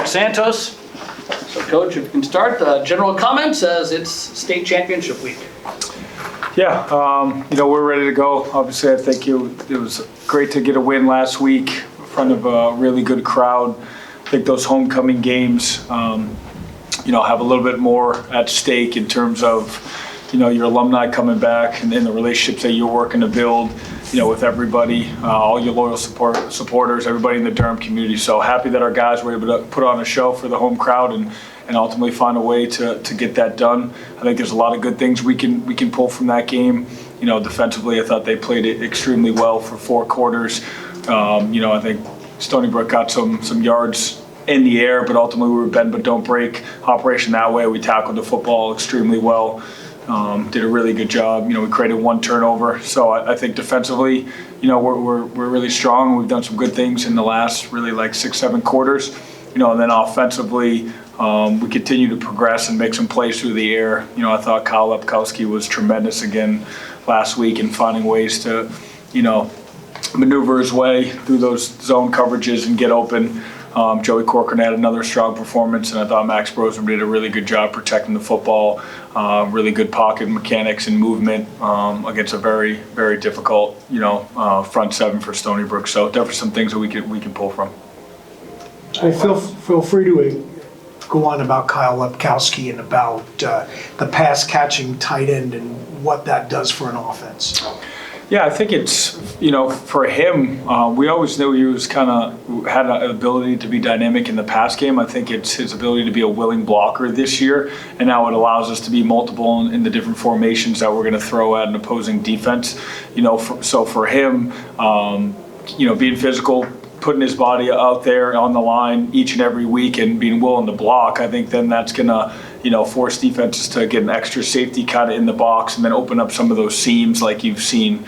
Santos. So, Coach, if you can start, general comments as it's state championship week. Yeah, we're ready to go. Obviously, I think it was great to get a win last week in front of a really good crowd. I think those homecoming games, have a little bit more at stake in terms of, your alumni coming back and the relationships that you're working to build, with everybody, all your loyal supporters, everybody in the Durham community. So happy that our guys were able to put on a show for the home crowd and ultimately find a way to get that done. I think there's a lot of good things we can pull from that game. Defensively, I thought they played it extremely well for 4 quarters. I think Stony Brook got some yards in the air, but ultimately we were bend but don't break operation that way. We tackled the football extremely well. Did a really good job. We created 1 turnover. So I think defensively, we're really strong. We've done some good things in the last really 6-7 quarters. And then offensively, we continue to progress and make some plays through the air. I thought Kyle Lepkowski was tremendous again last week in finding ways to, maneuver his way through those zone coverages and get open. Joey Corcoran had another strong performance, and I thought Max Brosman did a really good job protecting the football. Really good pocket mechanics and movement against a very, very difficult, front 7 for Stony Brook. So definitely some things that we can pull from. Well, feel free to go on about Kyle Lepkowski and about the pass-catching tight end and what that does for an offense. Yeah, I think it's, for him, we always knew he was had an ability to be dynamic in the pass game. I think it's his ability to be a willing blocker this year, and now it allows us to be multiple in the different formations that we're going to throw at an opposing defense. So for him, being physical, putting his body out there on the line each and every week and being willing to block, I think then that's going to, force defenses to get an extra safety kind of in the box and then open up some of those seams like you've seen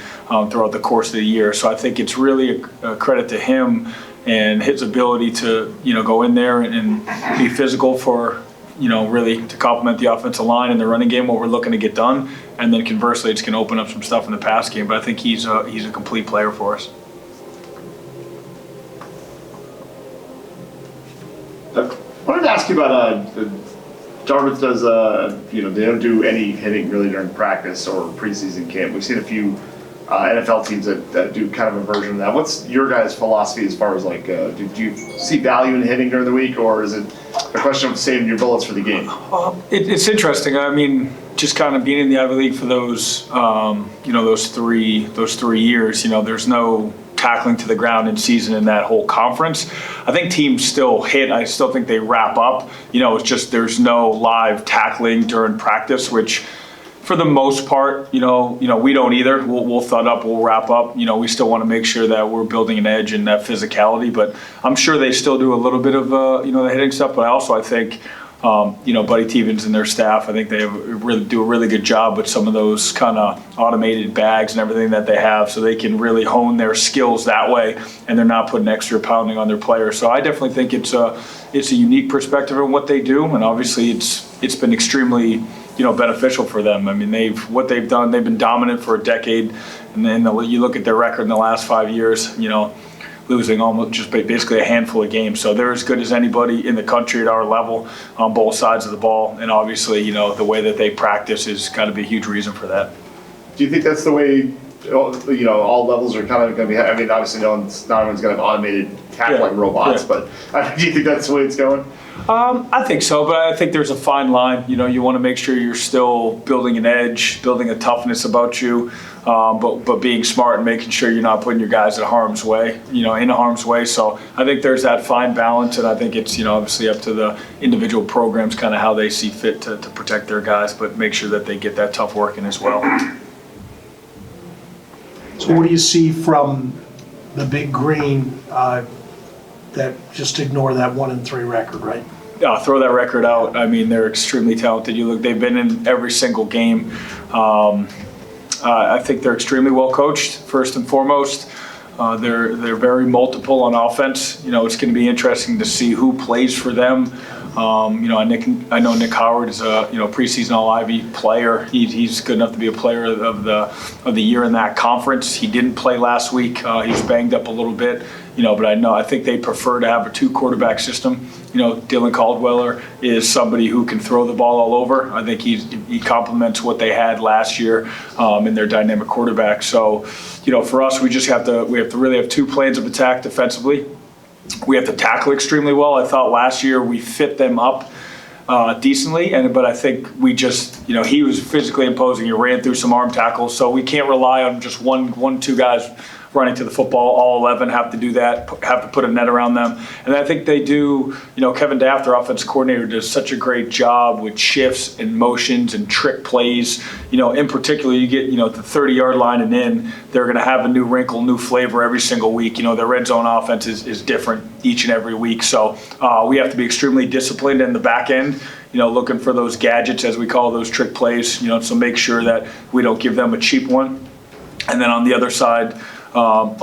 throughout the course of the year. So I think it's really a credit to him and his ability to, go in there and be physical for, really to complement the offensive line and the running game, what we're looking to get done. And then conversely, it's going to open up some stuff in the pass game. But I think he's a complete player for us. I wanted to ask you about Dartmouth does they don't do any hitting really during practice or preseason camp. We've seen a few NFL teams that do kind of a version of that. What's your guys' philosophy as far as do you see value in hitting during the week, or is it a question of saving your bullets for the game? It's interesting. I mean, just kind of being in the Ivy League for those those three years. There's no tackling to the ground in season in that whole conference. I think teams still hit. I still think they wrap up. It's just there's no live tackling during practice, which for the most part, we don't either. We'll thud up, we'll wrap up. We still want to make sure that we're building an edge in that physicality, but I'm sure they still do a little bit of the hitting stuff. But I think Buddy Tevens and their staff, I think they do a really good job with some of those kind of automated bags and everything that they have, so they can really hone their skills that way, and they're not putting extra pounding on their players. So I definitely think it's a unique perspective on what they do, and obviously it's been extremely beneficial for them. I mean, they've been dominant for a decade, and then you look at their record in the last 5 years, losing almost just basically a handful of games. So they're as good as anybody in the country at our level on both sides of the ball. And obviously, the way that they practice is got to be a huge reason for that. Do you think that's the way, all levels are kind of going to be? I mean, obviously, not everyone's going to have automated tackling robots, but do you think that's the way it's going? I think so, but I think there's a fine line. You want to make sure you're still building an edge, building a toughness about you, but being smart and making sure you're not putting your guys in harm's way. So I think there's that fine balance, and I think it's obviously up to the individual programs kind of how they see fit to protect their guys, but make sure that they get that tough work in as well. So what do you see from the Big Green? That just ignore that 1-3 record, right? Yeah, throw that record out. I mean, they're extremely talented. They've been in every single game. I think they're extremely well coached, first and foremost. They're very multiple on offense. It's going to be interesting to see who plays for them. I know Nick Howard is a preseason All-Ivy player. He's good enough to be a player of the year in that conference. He didn't play last week. He was banged up a little bit, but I think they prefer to have a 2-quarterback system. Dylan Caldwell is somebody who can throw the ball all over. I think he complements what they had last year in their dynamic quarterback. So, for us, we have to really have 2 planes of attack defensively. We have to tackle extremely well. I thought last year we fit them up decently, but I think we just, he was physically imposing. He ran through some arm tackles, so we can't rely on just one, 2 guys running to the football. All 11 have to do that, have to put a net around them. And I think they do, Kevin Daft, their offensive coordinator, does such a great job with shifts and motions and trick plays. In particular, you get, the 30-yard line and in, they're going to have a new wrinkle, new flavor every single week. Their red zone offense is different each and every week. So we have to be extremely disciplined in the back end, looking for those gadgets, as we call those trick plays, so make sure that we don't give them a cheap one. And then on the other side of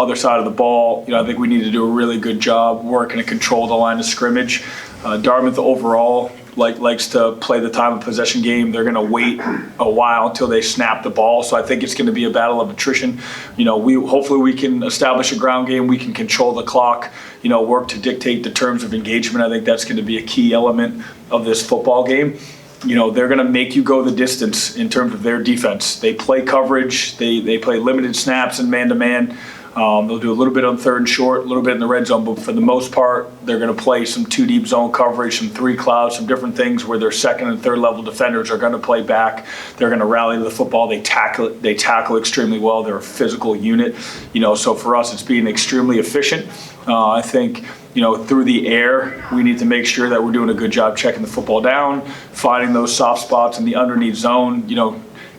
the ball, I think we need to do a really good job working to control the line of scrimmage. Dartmouth overall likes to play the time of possession game. They're going to wait a while until they snap the ball. So I think it's going to be a battle of attrition. Hopefully we can establish a ground game. We can control the clock, work to dictate the terms of engagement. I think that's going to be a key element of this football game. They're going to make you go the distance in terms of their defense. They play coverage. They play limited snaps and man-to-man. They'll do a little bit on 3rd and short, a little bit in the red zone, but for the most part, they're going to play some 2-deep zone coverage, some 3 clouds, some different things where their 2nd and 3rd level defenders are going to play back. They're going to rally to the football. They tackle extremely well. They're a physical unit. So for us, it's being extremely efficient. I think, through the air, we need to make sure that we're doing a good job checking the football down, finding those soft spots in the underneath zone.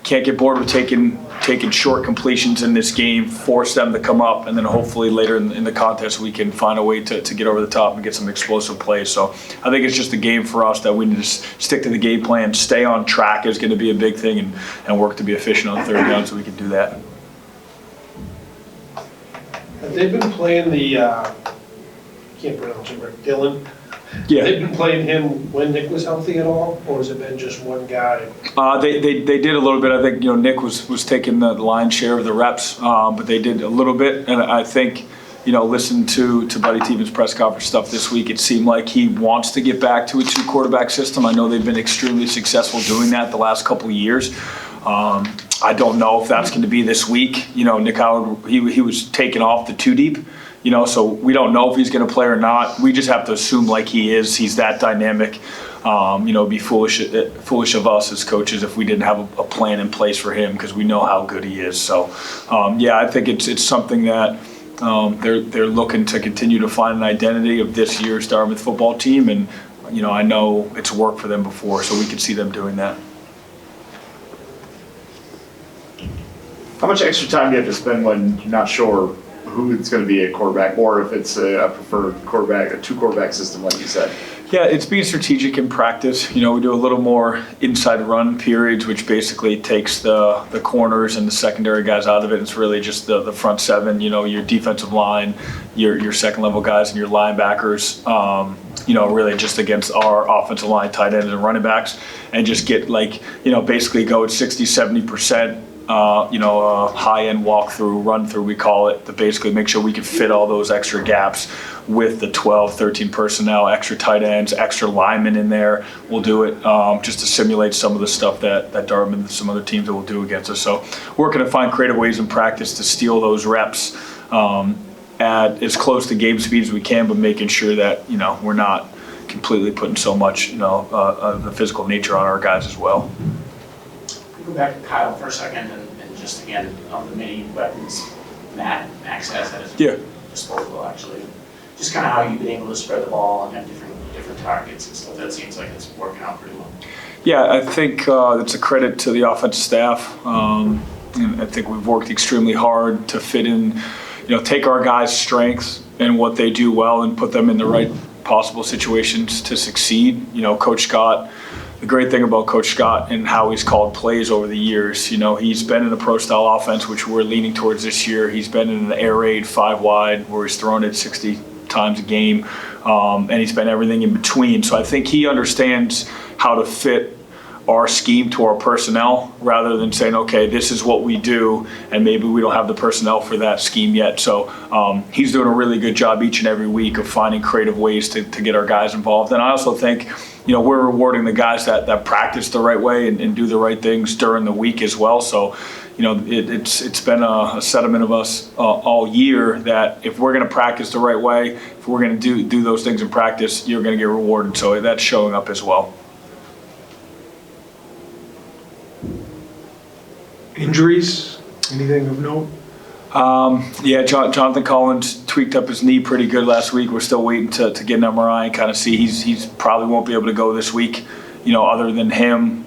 Can't get bored with taking short completions in this game, force them to come up, and then hopefully later in the contest we can find a way to get over the top and get some explosive plays. So I think it's just a game for us that we need to stick to the game plan, stay on track is going to be a big thing, and work to be efficient on 3rd down so we can do that. Have they been playing the, can't pronounce him, Rick, Dylan? Yeah. They've been playing him when Nick was healthy at all, or has it been just one guy? They did a little bit. I think Nick was taking the lion's share of the reps, but they did a little bit. And I think listen to Buddy Teeman's press conference stuff this week. It seemed like he wants to get back to a 2-quarterback system. I know they've been extremely successful doing that the last couple of years. I don't know if that's going to be this week. Nick Howard, he was taken off the 2-deep. So we don't know if he's going to play or not. We just have to assume like he is. He's that dynamic. It'd be foolish of us as coaches if we didn't have a plan in place for him because we know how good he is. So, I think it's something that they're looking to continue to find an identity of this year's Dartmouth football team. And, I know it's worked for them before, so we could see them doing that. How much extra time do you have to spend when you're not sure who it's going to be a quarterback, or if it's a preferred quarterback, a 2-quarterback system, like you said? Yeah, it's being strategic in practice. We do a little more inside run periods, which basically takes the corners and the secondary guys out of it. It's really just the front 7, your defensive line, your 2nd level guys, and your linebackers, really just against our offensive line, tight ends, and running backs, and just get basically go at 60-70%. High-end walkthrough, run-through, we call it, to basically make sure we can fit all those extra gaps with the 12, 13 personnel, extra tight ends, extra linemen in there. We'll do it just to simulate some of the stuff that Dartmouth and some other teams that will do against us. So we're going to find creative ways in practice to steal those reps at as close to game speed as we can, but making sure that, we're not completely putting so much, of the physical nature on our guys as well. Go back to Kyle for a second and just again on the many weapons Max has at his disposal actually. Just kind of how you've been able to spread the ball and have different targets and stuff. That seems like it's working out pretty well. Yeah, I think it's a credit to the offensive staff. And I think we've worked extremely hard to fit in, take our guys' strengths and what they do well and put them in the right possible situations to succeed. Coach Scott, the great thing about Coach Scott and how he's called plays over the years, he's been in a pro-style offense, which we're leaning towards this year. He's been in an air raid 5 wide where he's thrown it 60 times a game, and he's been everything in between. So I think he understands how to fit our scheme to our personnel rather than saying, okay, this is what we do, and maybe we don't have the personnel for that scheme yet. So he's doing a really good job each and every week of finding creative ways to get our guys involved. And I also think, we're rewarding the guys that practice the right way and do the right things during the week as well. So, it's been a sentiment of us all year that if we're going to practice the right way, if we're going to do those things in practice, you're going to get rewarded. So that's showing up as well. Injuries, anything of note? Yeah, Jonathan Collins tweaked up his knee pretty good last week. We're still waiting to get an MRI and kind of see. He's probably won't be able to go this week. Other than him,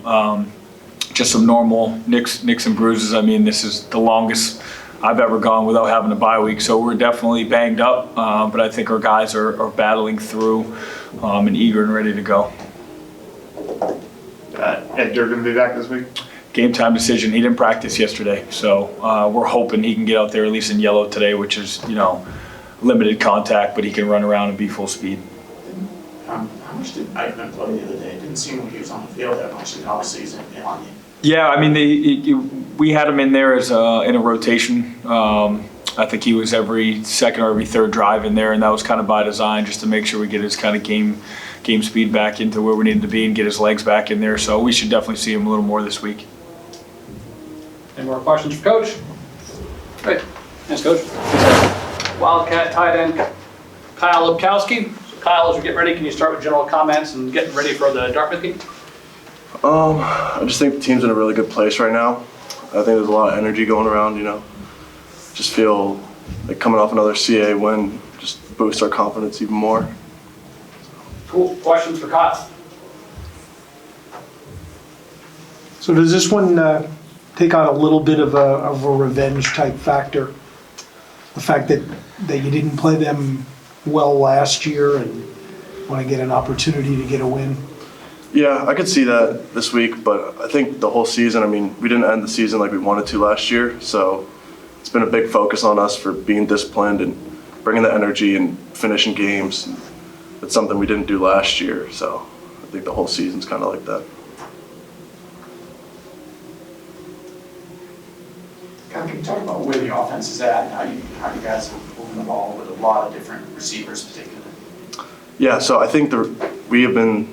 just some normal nicks and bruises. I mean, this is the longest I've ever gone without having a bye week. So we're definitely banged up, but I think our guys are battling through and eager and ready to go. And you're going to be back this week? Game time decision. He didn't practice yesterday, so we're hoping he can get out there at least in yellow today, which is limited contact, but he can run around and be full speed. How much did Eichmann play the other day? It didn't seem like he was on the field that much, and obviously he's on you. Yeah, I mean, we had him in there as in a rotation. I think he was every second or every third drive in there, and that was kind of by design, just to make sure we get his kind of game speed back into where we needed to be and get his legs back in there. So we should definitely see him a little more this week. Any more questions for Coach? Great. Thanks, Coach. Wildcat tight end Kyle Lepkowski. So Kyle, as we get ready, can you start with general comments and getting ready for the Dartmouth game? I just think the team's in a really good place right now. I think there's a lot of energy going around, Just feel like coming off another CA win just boosts our confidence even more. Cool. Questions for Kyle? So does this one take on a little bit of a revenge type factor? The fact that you didn't play them well last year and want to get an opportunity to get a win? Yeah, I could see that this week, but I think the whole season, we didn't end the season like we wanted to last year, so it's been a big focus on us for being disciplined and bringing the energy and finishing games. It's something we didn't do last year, so I think the whole season's kind of like that. Can you talk about where the offense is at and how you guys are moving the ball with a lot of different receivers particularly? Yeah, so I think we have been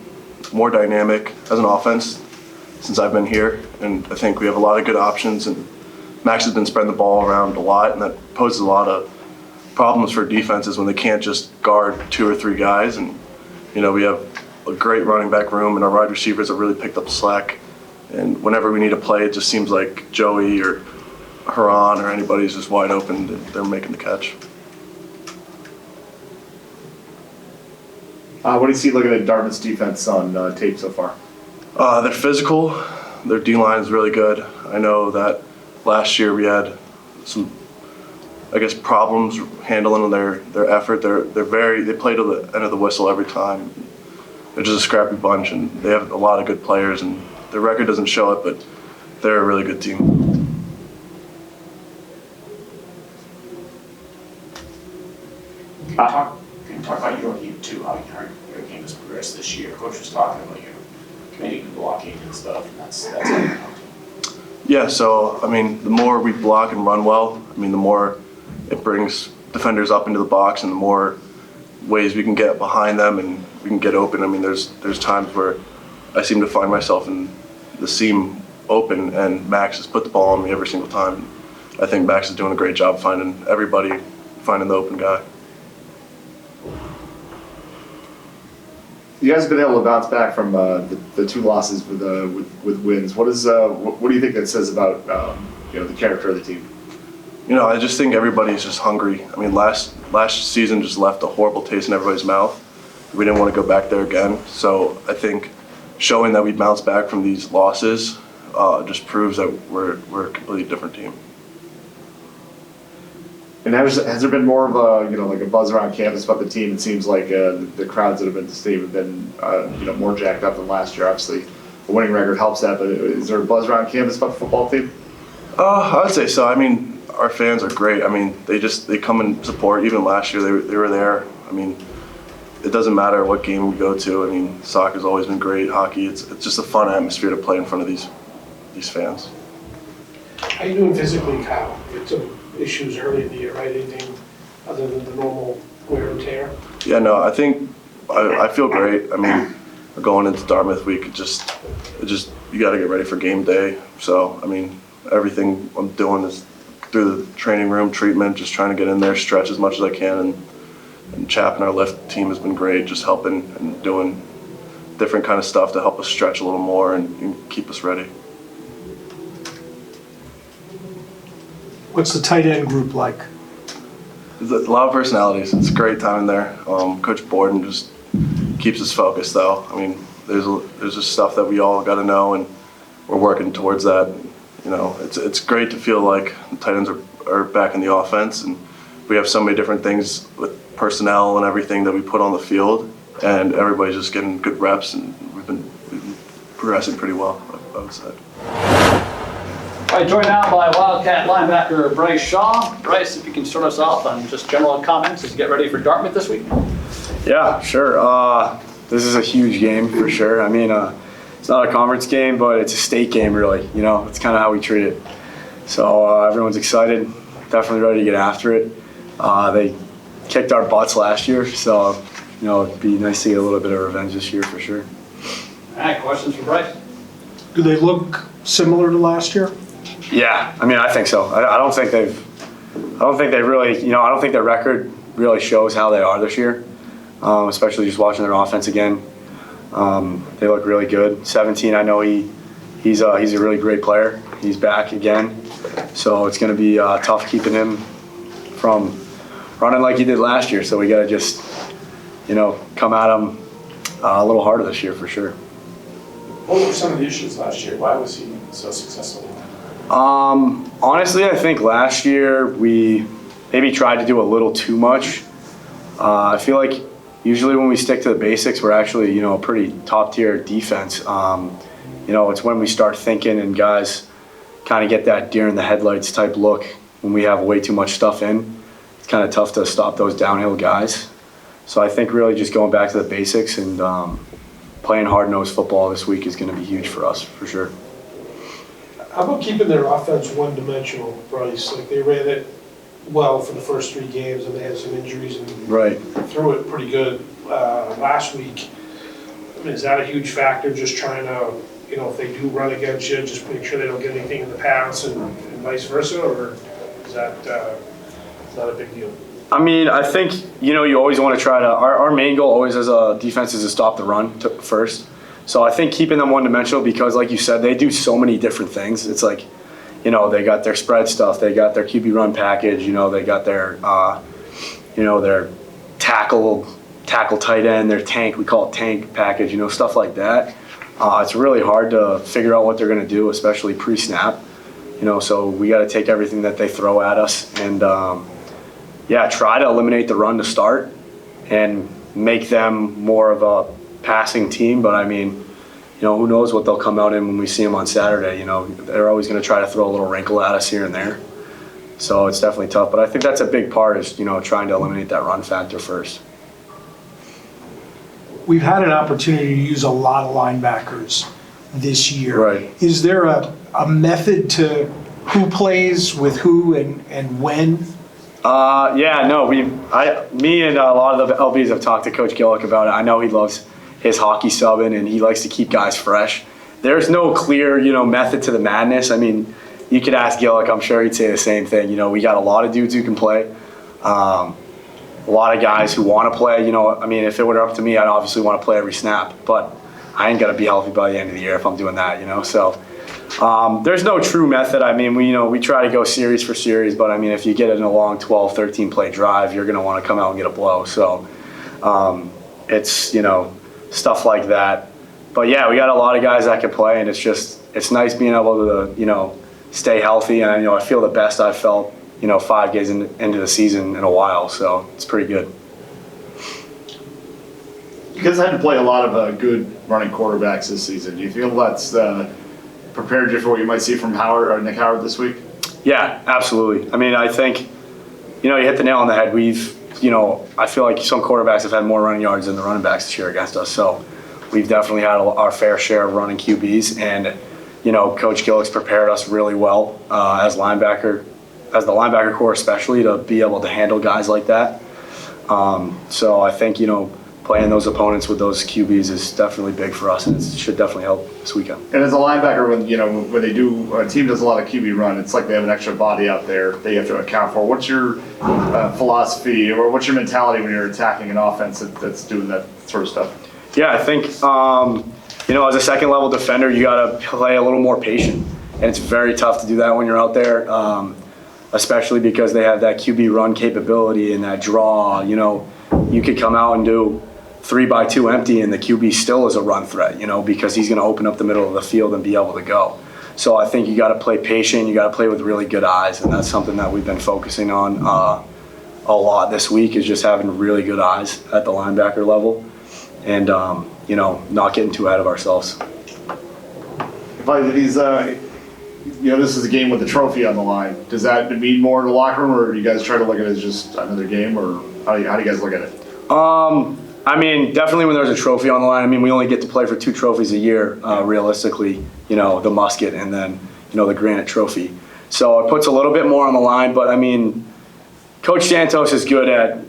more dynamic as an offense since I've been here, and I think we have a lot of good options, and Max has been spreading the ball around a lot, and that poses a lot of problems for defenses when they can't just guard 2 or 3 guys. And we have a great running back room, and our wide receivers have really picked up the slack, and whenever we need a play, it just seems like Joey or Haran or anybody's just wide open, they're making the catch. What do you see looking at Dartmouth's defense on tape so far? They're physical. Their D-line is really good. I know that last year we had some, problems handling their effort. They play to the end of the whistle every time. They're just a scrappy bunch, and they have a lot of good players, and their record doesn't show it, but they're a really good team. Can you talk about your game too, how your game has progressed this year? Coach was talking about your committing and blocking and stuff, and that's how you know. Yeah, so, the more we block and run well, the more it brings defenders up into the box, and the more ways we can get behind them and we can get open. There's times where I seem to find myself in the seam open, and Max has put the ball on me every single time. I think Max is doing a great job finding the open guy. You guys have been able to bounce back from the 2 losses with wins. What do you think that says about the character of the team? I just think everybody's just hungry. Last season just left a horrible taste in everybody's mouth. We didn't want to go back there again. So I think showing that we bounced back from these losses just proves that we're a completely different team. And has there been more of a buzz around campus about the team? It seems like the crowds that have been to the stadium have been more jacked up than last year. Obviously, a winning record helps that, but is there a buzz around campus about the football team? I would say so. Our fans are great. They come and support. Even last year, they were there. it doesn't matter what game we go to. I mean, soccer's always been great. Hockey, it's just a fun atmosphere to play in front of these fans. How you doing physically, Kyle? You had some issues early in the year, right? Anything other than the normal wear and tear? Yeah, no, I think I feel great. I mean, going into Dartmouth week, you got to get ready for game day. So, I mean, everything I'm doing is through the training room, treatment, just trying to get in there, stretch as much as I can. And Chap and our lift team has been great, just helping and doing different kind of stuff to help us stretch a little more and keep us ready. What's the tight end group like? There's a lot of personalities. It's a great time in there. Coach Borden just keeps us focused, though. I mean, there's just stuff that we all got to know, and we're working towards that. You know, it's great to feel like the tight ends are back in the offense, and we have so many different things with personnel and everything that we put on the field, and everybody's just getting good reps, and we've been progressing pretty well, I would say. All right, joined now by Wildcat linebacker Bryce Shaw. Bryce, if you can start us off on just general comments as you get ready for Dartmouth this week. Yeah, sure. This is a huge game for sure. I mean, it's not a conference game, but it's a state game, really. You know, it's kind of how we treat it. So everyone's excited, definitely ready to get after it. They kicked our butts last year, so you know it'd be nice to get a little bit of revenge this year for sure. All right, questions for Bryce? Do they look similar to last year? Yeah, I mean, I think so. I don't think they really, you know, I don't think their record really shows how they are this year, especially just watching their offense again. They look really good. 17, I know he's a really great player. He's back again, so it's going to be tough keeping him from running like he did last year. So we got to just, you know, come at him a little harder this year for sure. What were some of the issues last year? Why was he so successful? Honestly, I think last year we maybe tried to do a little too much. I feel like usually when we stick to the basics, we're actually, you know, a pretty top tier defense. You know, it's when we start thinking and guys kind of get that deer in the headlights type look when we have way too much stuff in. It's kind of tough to stop those downhill guys. So I think really just going back to the basics and playing hard-nosed football this week is going to be huge for us, for sure. How about keeping their offense one-dimensional, Bryce? Like they ran it well for the first 3 games, and they had some injuries and Right. threw it pretty good last week. I mean, is that a huge factor? Just trying to, you know, if they do run against you, just make sure they don't get anything in the pass and vice versa, or is that not a big deal? I mean, I think, you know, you always want to try to, our main goal always as a defense is to stop the run first. So I think keeping them one-dimensional because, like you said, they do so many different things. It's like, you know, they got their spread stuff, they got their QB run package, you know, they got their, you know, their tackle tight end, their tank, we call it tank package, you know, stuff like that. It's really hard to figure out what they're going to do, especially pre-snap. You know, so we got to take everything that they throw at us and, yeah, try to eliminate the run to start and make them more of a passing team. But I mean, you know, who knows what they'll come out in when we see them on Saturday. You know, they're always going to try to throw a little wrinkle at us here and there. So it's definitely tough. But I think that's a big part is, you know, trying to eliminate that run factor first. We've had an opportunity to use a lot of linebackers this year. Right. Is there a method to who plays with who and when? Yeah, no, me and a lot of the LBs have talked to Coach Gillick about it. I know he loves his hockey subbing and he likes to keep guys fresh. There's no clear, you know, method to the madness. I mean, you could ask Gillick, I'm sure he'd say the same thing. You know, we got a lot of dudes who can play. A lot of guys who want to play. You know, I mean, if it were up to me, I'd obviously want to play every snap, but I ain't got to be healthy by the end of the year if I'm doing that, you know, so. There's no true method. I mean, we try to go series for series, but I mean, if you get in a long 12, 13 play drive, you're going to want to come out and get a blow. So it's, you know, stuff like that. But yeah, we got a lot of guys that can play, and it's nice being able to, you know, stay healthy. And, you know, I feel the best I've felt, you know, 5 games into the season in a while. So it's pretty good. You guys had to play a lot of good running quarterbacks this season. Do you feel that's prepared you for what you might see from Howard or Nick Howard this week? Yeah, absolutely. I mean, I think, you know, you hit the nail on the head. We've I feel like some quarterbacks have had more running yards than the running backs this year against us. So we've definitely had our fair share of running QBs, and Coach Gillick's prepared us really well as the linebacker core especially, to be able to handle guys like that. So I think playing those opponents with those QBs is definitely big for us, and it should definitely help this weekend. And as a linebacker, when they do, a team does a lot of QB run, it's like they have an extra body out there that you have to account for. What's your philosophy, or what's your mentality when you're attacking an offense that's doing that sort of stuff? Yeah, I think, as a second level defender, you got to play a little more patient. And it's very tough to do that when you're out there, especially because they have that QB run capability and that draw. You could come out and do 3-by-2 empty, and the QB still is a run threat, because he's going to open up the middle of the field and be able to go. So I think you got to play patient. You got to play with really good eyes, and that's something that we've been focusing on a lot this week, is just having really good eyes at the linebacker level, and not getting too ahead of ourselves. This is a game with a trophy on the line. Does that mean more in the locker room, or do you guys try to look at it as just another game, or how do you guys look at it? Definitely when there's a trophy on the line. We only get to play for 2 trophies a year, realistically, the musket and then, the granite trophy. So it puts a little bit more on the line, but Coach Santos is good at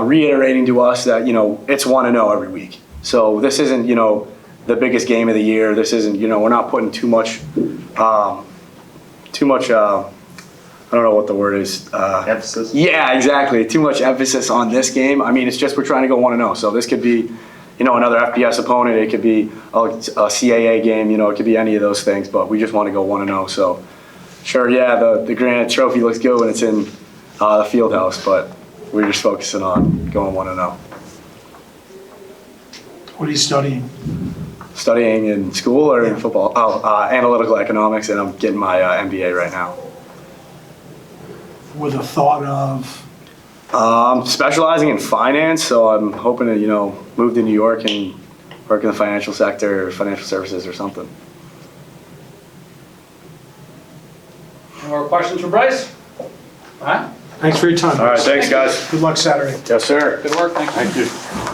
reiterating to us that, it's 1-0 every week. So this isn't, the biggest game of the year. This isn't, we're not putting too much, I don't know what the word is. Emphasis? Yeah, exactly. Too much emphasis on this game. It's just we're trying to go 1-0. So this could be, another FBS opponent. It could be a CAA game. It could be any of those things. But we just want to go 1-0. So, sure, yeah, the granite trophy looks good when it's in the field house. But we're just focusing on going 1-0. What are you studying? Studying in school or in football? Analytical economics, and I'm getting my MBA right now. With a thought of? Specializing in finance, so I'm hoping to, move to New York and work in the financial sector or financial services or something. Any more questions for Bryce? All right. Thanks for your time. All right, thanks, guys. Good luck Saturday. Yes, sir. Good work. Thank you. Thank you.